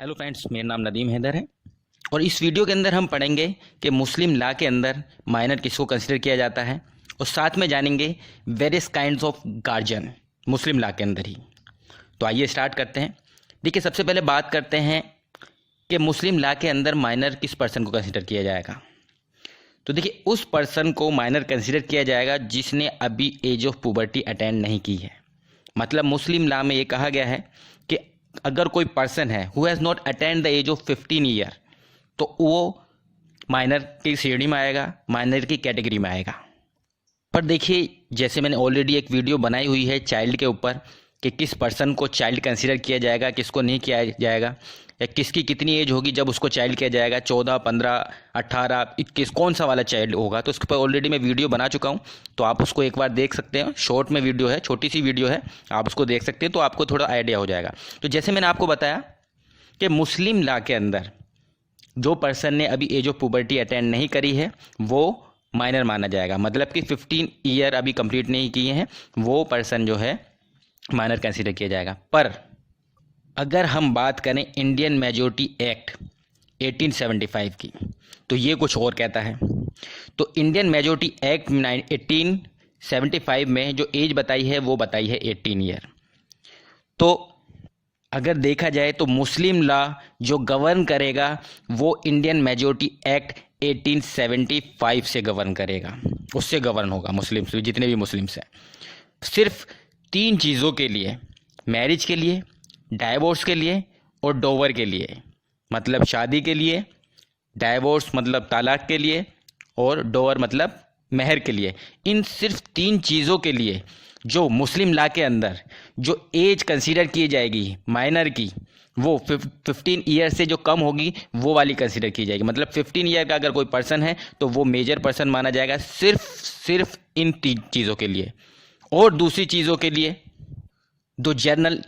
Hello friends, मेरा नाम नदीम हैदर है और इस वीडियो के अंदर हम पढ़ेंगे कि मुस्लिम लॉ के अंदर माइनर किसको कंसिडर किया जाता है और साथ में जानेंगे various kinds of guardian Muslim law के अंदर ही। तो आइए स्टार्ट करते हैं। देखिए, सबसे पहले बात करते हैं कि मुस्लिम लॉ के अंदर माइनर किस पर्सन को कंसिडर किया जाएगा। तो देखिए, उस पर्सन को माइनर कंसिडर किया जाएगा जिसने अभी एज ऑफ पुबर्टी अटेंड नहीं की है। मतलब मुस्लिम लॉ में ये कहा गया है कि अगर कोई पर्सन है who has not attend the age of 15 year तो वो माइनर की श्रेणी में आएगा, माइनर की कैटेगरी में आएगा। पर देखिए, जैसे मैंने ऑलरेडी एक वीडियो बनाई हुई है चाइल्ड के ऊपर कि किस पर्सन को चाइल्ड कंसीडर किया जाएगा, किसको नहीं किया जाएगा, या किसकी कितनी एज होगी जब उसको चाइल्ड किया जाएगा, 14, 15, 18, 21, कौन सा वाला चाइल्ड होगा। तो उसके ऊपर ऑलरेडी मैं वीडियो बना चुका हूँ, तो आप उसको एक बार देख सकते हैं। शॉर्ट में वीडियो है, छोटी सी वीडियो है, आप उसको देख सकते हैं तो आपको थोड़ा आइडिया हो जाएगा। तो जैसे मैंने आपको बताया कि मुस्लिम लॉ के अंदर जो पर्सन ने अभी एज ऑफ पुबर्टी अटेंड नहीं करी है वो माइनर माना जाएगा। मतलब कि 15 ईयर अभी कंप्लीट नहीं किए हैं वो पर्सन जो है माइनर कंसीडर किया जाएगा। पर अगर हम बात करें इंडियन मेजॉरिटी एक्ट 1875 की तो ये कुछ और कहता है। तो इंडियन मेजॉरिटी एक्ट 1875 में जो एज बताई है वो बताई है 18 ईयर। तो अगर देखा जाए तो मुस्लिम लॉ जो गवर्न करेगा वो इंडियन मेजॉरिटी एक्ट 1875 से गवर्न करेगा, उससे गवर्न होगा मुस्लिम्स, जितने भी मुस्लिम्स हैं। सिर्फ 3 चीज़ों के लिए, मैरिज के लिए, डाइवोर्स के लिए और डोवर के लिए, मतलब शादी के लिए, डाइवोर्स मतलब तलाक के लिए और डोवर मतलब मेहर के लिए, इन सिर्फ 3 चीज़ों के लिए जो मुस्लिम लॉ के अंदर जो एज कंसीडर की जाएगी माइनर की वो 15 ईयर से जो कम होगी वो वाली कंसीडर की जाएगी। मतलब 15 ईयर का अगर कोई पर्सन है तो वो मेजर पर्सन माना जाएगा सिर्फ इन 3 चीज़ों के लिए। और दूसरी चीज़ों के लिए जो जनरल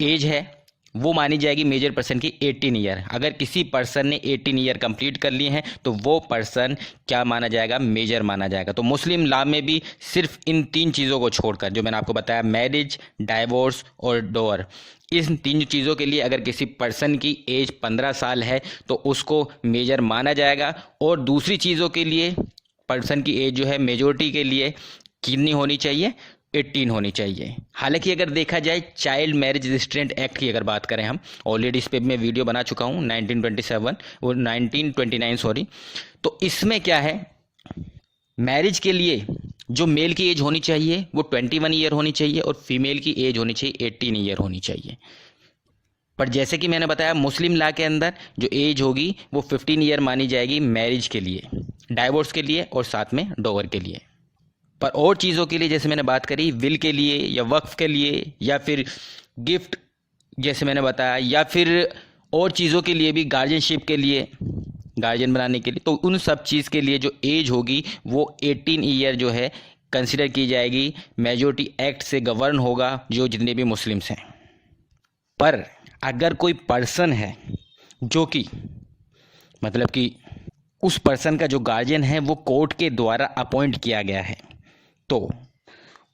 एज है वो मानी जाएगी मेजर पर्सन की 18 ईयर। अगर किसी पर्सन ने 18 ईयर कंप्लीट कर लिए हैं तो वो पर्सन क्या माना जाएगा, मेजर माना जाएगा। तो मुस्लिम लॉ में भी सिर्फ इन 3 चीज़ों को छोड़कर जो मैंने आपको बताया, मैरिज, डाइवोर्स और डोवर, इन 3 चीज़ों के लिए अगर किसी पर्सन की एज 15 साल है तो उसको मेजर माना जाएगा। और दूसरी चीज़ों के लिए पर्सन की एज जो है मेजॉरिटी के लिए कितनी होनी चाहिए, 18 होनी चाहिए। हालांकि अगर देखा जाए चाइल्ड मैरिज रिस्ट्रेंट एक्ट की अगर बात करें, हम ऑलरेडी इस पे मैं वीडियो बना चुका हूँ 1927 और 1929 सॉरी। तो इसमें क्या है, मैरिज के लिए जो मेल की एज होनी चाहिए वो 21 ईयर होनी चाहिए और फीमेल की एज होनी चाहिए 18 ईयर होनी चाहिए। पर जैसे कि मैंने बताया मुस्लिम लॉ के अंदर जो एज होगी वो 15 ईयर मानी जाएगी मैरिज के लिए, डाइवोर्स के लिए और साथ में डोवर के लिए। पर और चीज़ों के लिए जैसे मैंने बात करी, विल के लिए या वक्फ के लिए या फिर गिफ्ट जैसे मैंने बताया, या फिर और चीज़ों के लिए भी, गार्जियनशिप के लिए, गार्जियन बनाने के लिए, तो उन सब चीज़ के लिए जो एज होगी वो 18 ईयर जो है कंसिडर की जाएगी, मेजॉरिटी एक्ट से गवर्न होगा जो जितने भी मुस्लिम्स हैं। पर अगर कोई पर्सन है जो कि मतलब कि उस पर्सन का जो गार्जियन है वो कोर्ट के द्वारा अपॉइंट किया गया है तो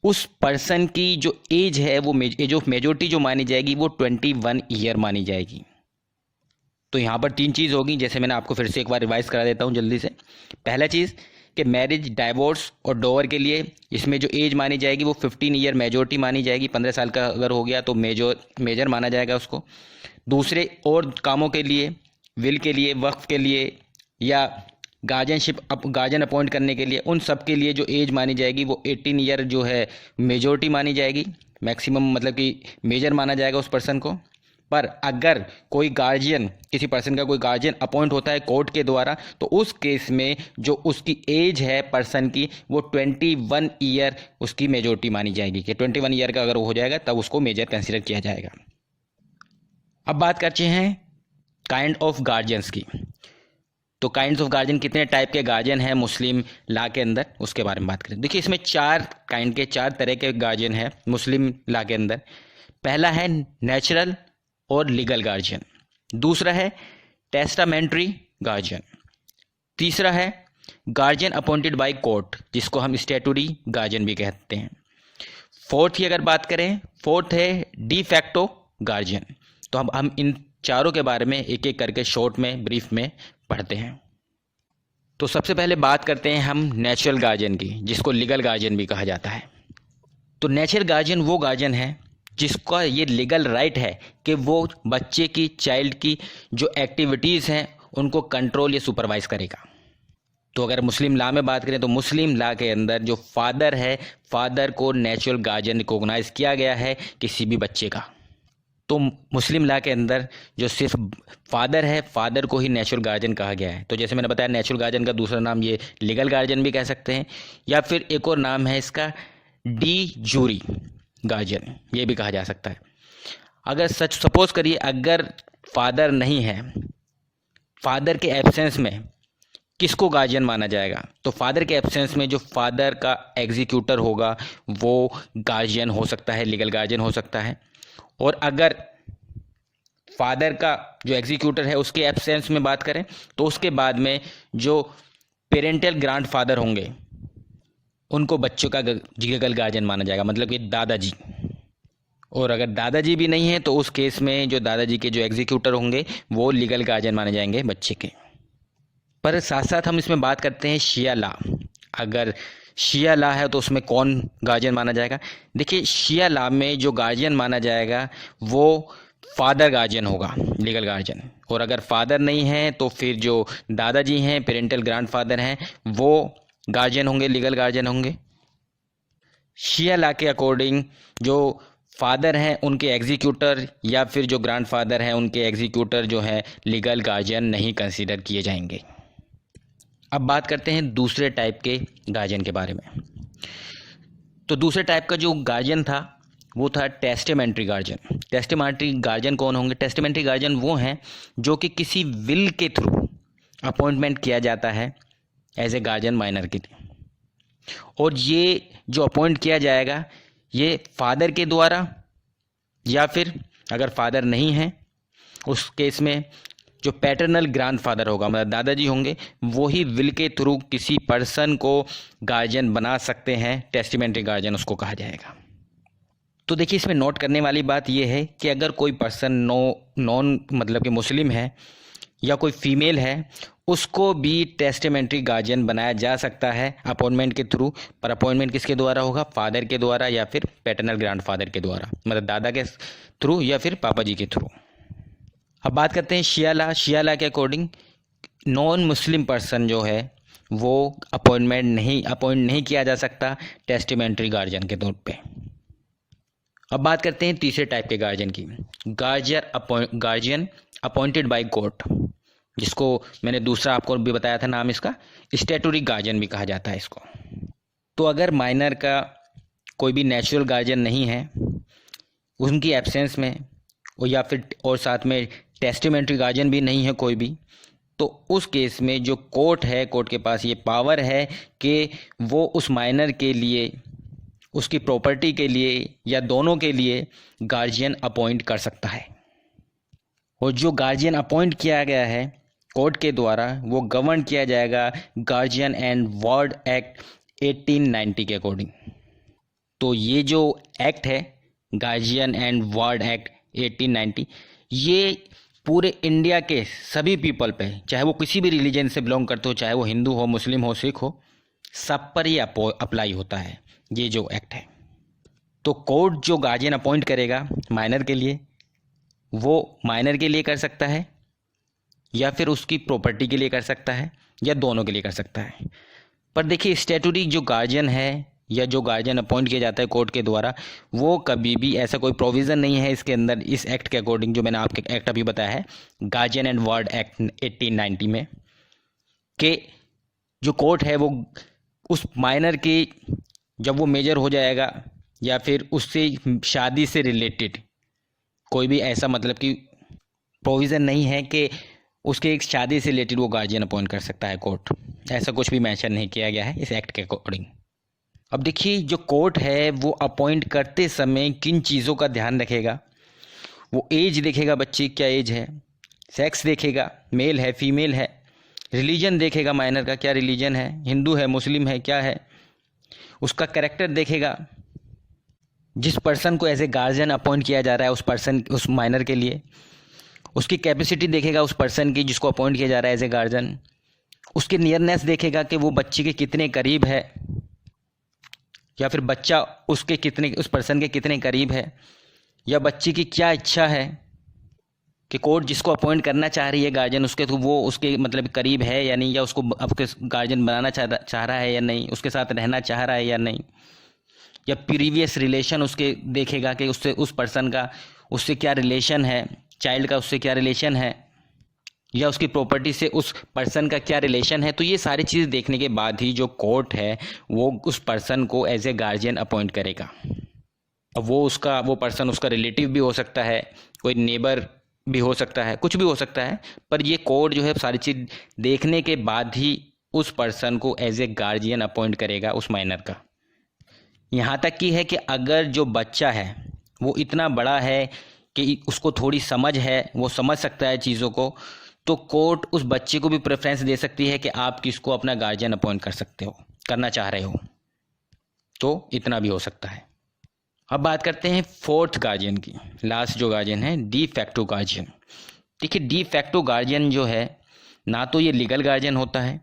उस पर्सन की जो एज है वो एज ऑफ मेजॉरिटी जो मानी जाएगी वो 21 ईयर मानी जाएगी। तो यहाँ पर 3 चीज़ होगी, जैसे मैंने आपको फिर से एक बार रिवाइज करा देता हूँ जल्दी से। पहला चीज़ कि मैरिज, डाइवोर्स और डोवर के लिए इसमें जो एज मानी जाएगी वो 15 ईयर मेजॉरिटी मानी जाएगी। 15 साल का अगर हो गया तो मेजर माना जाएगा उसको। दूसरे और कामों के लिए, विल के लिए, वक्फ के लिए या गार्जियन अपॉइंट करने के लिए, उन सब के लिए जो एज मानी जाएगी वो 18 ईयर जो है मेजॉरिटी मानी जाएगी, मैक्सिमम मतलब कि मेजर माना जाएगा उस पर्सन को। पर अगर कोई गार्जियन, किसी पर्सन का कोई गार्जियन अपॉइंट होता है कोर्ट के द्वारा तो उस केस में जो उसकी एज है पर्सन की वो 21 ईयर उसकी मेजॉरिटी मानी जाएगी कि 21 ईयर का अगर वो हो जाएगा तब उसको मेजर कंसिडर किया जाएगा। अब बात करते हैं काइंड ऑफ गार्जियंस की। तो काइंड्स ऑफ गार्जियन, कितने टाइप के गार्जियन हैं मुस्लिम लॉ के अंदर, उसके बारे में बात करें। देखिए, इसमें 4 तरह के गार्जियन हैं मुस्लिम लॉ के अंदर। पहला है नेचुरल और लीगल गार्जियन, दूसरा है टेस्टामेंट्री गार्जियन, तीसरा है गार्जियन अपॉइंटेड बाय कोर्ट जिसको हम स्टैट्यूटरी गार्जियन भी कहते हैं। फोर्थ की अगर बात करें, फोर्थ है डी फैक्टो गार्जियन। तो हम इन चारों के बारे में एक एक करके शॉर्ट में ब्रीफ में पढ़ते हैं। तो सबसे पहले बात करते हैं हम नेचुरल गार्जियन की, जिसको लीगल गार्जियन भी कहा जाता है। तो नेचुरल गार्जियन वो गार्जियन है जिसका ये लीगल राइट है कि वो बच्चे की, चाइल्ड की जो एक्टिविटीज़ हैं उनको कंट्रोल या सुपरवाइज करेगा। तो अगर मुस्लिम लॉ में बात करें तो मुस्लिम लॉ के अंदर जो फादर है, फादर को नेचुरल गार्जियन रिकॉग्नाइज किया गया है किसी भी बच्चे का। तो मुस्लिम लॉ के अंदर जो सिर्फ फादर है, फादर को ही नेचुरल गार्जियन कहा गया है। तो जैसे मैंने बताया, नेचुरल गार्जियन का दूसरा नाम ये लीगल गार्जियन भी कह सकते हैं, या फिर एक और नाम है इसका डी जूरी गार्जियन, ये भी कहा जा सकता है। अगर सच सपोज करिए अगर फादर नहीं है, फादर के एब्सेंस में किसको गार्जियन माना जाएगा? तो फादर के एब्सेंस में जो फादर का एग्जीक्यूटर होगा वो गार्जियन हो सकता है, लीगल गार्जियन हो सकता है। और अगर फादर का जो एग्जीक्यूटर है उसके एब्सेंस में बात करें तो उसके बाद में जो पेरेंटल ग्रैंडफादर होंगे उनको बच्चों का लीगल गार्जियन माना जाएगा, मतलब कि दादाजी। और अगर दादाजी भी नहीं है तो उस केस में जो दादाजी के जो एग्जीक्यूटर होंगे वो लीगल गार्जियन माने जाएंगे बच्चे के। पर साथ साथ हम इसमें बात करते हैं शिया लॉ। अगर शिया लॉ है तो उसमें कौन गार्जियन माना जाएगा? देखिए, शिया लॉ में जो गार्जियन माना जाएगा वो फादर गार्जियन होगा, लीगल गार्जियन। और अगर फादर नहीं है तो फिर जो दादाजी हैं, पेरेंटल ग्रैंडफादर हैं, वो गार्जियन होंगे, लीगल गार्जियन होंगे। शिया लॉ के अकॉर्डिंग जो फादर हैं उनके एग्जीक्यूटर या फिर जो ग्रैंडफादर हैं उनके एग्जीक्यूटर जो है लीगल गार्जियन नहीं कंसीडर किए जाएंगे। अब बात करते हैं दूसरे टाइप के गार्जियन के बारे में। तो दूसरे टाइप का जो गार्जियन था वो था टेस्टेमेंट्री गार्जियन। टेस्टेमेंट्री गार्जियन कौन होंगे? टेस्टेमेंट्री गार्जियन वो हैं जो कि किसी विल के थ्रू अपॉइंटमेंट किया जाता है एज ए गार्जियन माइनर के लिए। और ये जो अपॉइंट किया जाएगा ये फादर के द्वारा, या फिर अगर फादर नहीं है उस केस में जो पैटर्नल ग्रैंडफादर होगा, मतलब दादाजी होंगे, वो ही विल के थ्रू किसी पर्सन को गार्जियन बना सकते हैं। टेस्टेमेंट्री गार्जियन उसको कहा जाएगा। तो देखिए, इसमें नोट करने वाली बात यह है कि अगर कोई पर्सन नॉन मतलब कि मुस्लिम है या कोई फीमेल है, उसको भी टेस्टेमेंट्री गार्जियन बनाया जा सकता है अपॉइंटमेंट के थ्रू। पर अपॉइंटमेंट किसके द्वारा होगा? फादर के द्वारा या फिर पैटर्नल ग्रैंडफादर के द्वारा, मतलब दादा के थ्रू या फिर पापा जी के थ्रू। अब बात करते हैं शिया लॉ। शिया लॉ के अकॉर्डिंग नॉन मुस्लिम पर्सन जो है वो अपॉइंट नहीं किया जा सकता टेस्टेमेंट्री गार्जियन के तौर पे। अब बात करते हैं तीसरे टाइप के गार्जियन की, गार्जियन अपॉइंटेड बाय कोर्ट, जिसको मैंने दूसरा आपको भी बताया था नाम इसका, स्टैट्यूटरी गार्जियन भी कहा जाता है इसको। तो अगर माइनर का कोई भी नेचुरल गार्जियन नहीं है, उनकी एब्सेंस में या फिर और साथ में टेस्टेमेंट्री गार्जियन भी नहीं है कोई भी, तो उस केस में जो कोर्ट है, कोर्ट के पास ये पावर है कि वो उस माइनर के लिए, उसकी प्रॉपर्टी के लिए या दोनों के लिए गार्जियन अपॉइंट कर सकता है। और जो गार्जियन अपॉइंट किया गया है कोर्ट के द्वारा वो गवर्न किया जाएगा गार्जियन एंड वार्ड एक्ट 1890 के अकॉर्डिंग। तो ये जो एक्ट है गार्जियन एंड वार्ड एक्ट 1890, ये पूरे इंडिया के सभी पीपल पे, चाहे वो किसी भी रिलीजन से बिलोंग करते हो, चाहे वो हिंदू हो, मुस्लिम हो, सिख हो, सब पर ये अप्लाई होता है ये जो एक्ट है। तो कोर्ट जो गार्जियन अपॉइंट करेगा माइनर के लिए, वो माइनर के लिए कर सकता है या फिर उसकी प्रॉपर्टी के लिए कर सकता है या दोनों के लिए कर सकता है। पर देखिए, स्टैट्यूटरी जो गार्जियन है या जो गार्जियन अपॉइंट किया जाता है कोर्ट के द्वारा, वो कभी भी ऐसा कोई प्रोविज़न नहीं है इसके अंदर, इस एक्ट के अकॉर्डिंग, जो मैंने आपके एक्ट अभी बताया है गार्जियन एंड वार्ड एक्ट 1890 में, कि जो कोर्ट है वो उस माइनर की जब वो मेजर हो जाएगा या फिर उससे शादी से रिलेटेड कोई भी ऐसा मतलब कि प्रोविज़न नहीं है कि उसके एक शादी से रिलेटेड वो गार्जियन अपॉइंट कर सकता है कोर्ट, ऐसा कुछ भी मेंशन नहीं किया गया है इस एक्ट के अकॉर्डिंग। अब देखिए, जो कोर्ट है वो अपॉइंट करते समय किन चीज़ों का ध्यान रखेगा? वो एज देखेगा, बच्चे क्या एज है, सेक्स देखेगा, मेल है फीमेल है, रिलीजन देखेगा माइनर का क्या रिलीजन है, हिंदू है मुस्लिम है क्या है, उसका कैरेक्टर देखेगा, जिस पर्सन को एज ए गार्जियन अपॉइंट किया जा रहा है उस माइनर के लिए, उसकी कैपेसिटी देखेगा उस पर्सन की जिसको अपॉइंट किया जा रहा है एज ए गार्जियन, उसकी नियरनेस देखेगा कि वो बच्चे के कितने करीब है, या फिर बच्चा उसके कितने, उस पर्सन के कितने करीब है, या बच्चे की क्या इच्छा है कि कोर्ट जिसको अपॉइंट करना चाह रही है गार्जियन उसके, तो वो उसके मतलब करीब है या नहीं, या उसको आपके गार्जियन बनाना चाह रहा है या नहीं, उसके साथ रहना चाह रहा है या नहीं, या प्रीवियस रिलेशन उसके देखेगा कि उससे, उस पर्सन का उससे क्या रिलेशन है, चाइल्ड का उससे क्या रिलेशन है, या उसकी प्रॉपर्टी से उस पर्सन का क्या रिलेशन है। तो ये सारी चीज़ देखने के बाद ही जो कोर्ट है वो उस पर्सन को एज ए गार्जियन अपॉइंट करेगा। अब वो पर्सन उसका रिलेटिव भी हो सकता है, कोई नेबर भी हो सकता है, कुछ भी हो सकता है, पर ये कोर्ट जो है सारी चीज़ देखने के बाद ही उस पर्सन को एज ए गार्जियन अपॉइंट करेगा उस माइनर का। यहाँ तक कि है कि अगर जो बच्चा है वो इतना बड़ा है कि उसको थोड़ी समझ है, वो समझ सकता है चीज़ों को, तो कोर्ट उस बच्चे को भी प्रेफरेंस दे सकती है कि आप किसको अपना गार्जियन अपॉइंट कर सकते हो, करना चाह रहे हो, तो इतना भी हो सकता है। अब बात करते हैं फोर्थ गार्जियन की, लास्ट जो गार्जियन है डी फैक्टो गार्जियन। देखिए डी फैक्टो गार्जियन जो है ना तो ये लीगल गार्जियन होता है,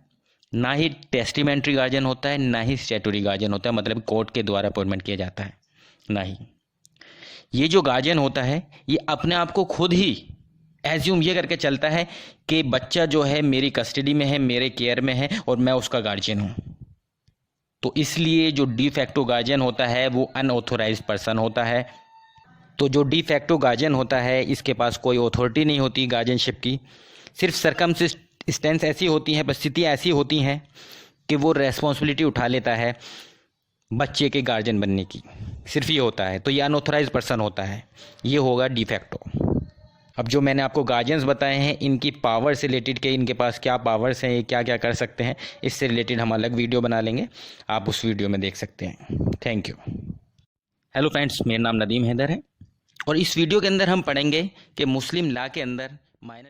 ना ही टेस्टिमेंट्री गार्जियन होता है, ना ही स्टैट्यूटरी गार्जियन होता है, मतलब कोर्ट के द्वारा अपॉइंटमेंट किया जाता है, ना ही। ये जो गार्जियन होता है ये अपने आप को खुद ही एज्यूम ये करके चलता है कि बच्चा जो है मेरी कस्टडी में है, मेरे केयर में है और मैं उसका गार्जियन हूँ। तो इसलिए जो डी फैक्टो गार्जियन होता है वो अनऑथोराइज्ड पर्सन होता है। तो जो डी फैक्टो गार्जियन होता है इसके पास कोई अथॉरिटी नहीं होती गार्जियनशिप की, सिर्फ सर्कमस्टेंस ऐसी होती हैं, परिस्थितियाँ ऐसी होती हैं कि वो रेस्पॉन्सिबिलिटी उठा लेता है बच्चे के गार्जियन बनने की, सिर्फ ये होता है। तो ये अनऑथोराइज्ड पर्सन होता है, ये होगा डी फैक्टो। अब जो मैंने आपको गार्जियंस बताए हैं इनकी पावर से रिलेटेड के इनके पास क्या पावर्स हैं, ये क्या क्या कर सकते हैं, इससे रिलेटेड हम अलग वीडियो बना लेंगे, आप उस वीडियो में देख सकते हैं। Thank you. हेलो फ्रेंड्स, मेरा नाम नदीम हैदर है और इस वीडियो के अंदर हम पढ़ेंगे कि मुस्लिम लॉ के अंदर माइनर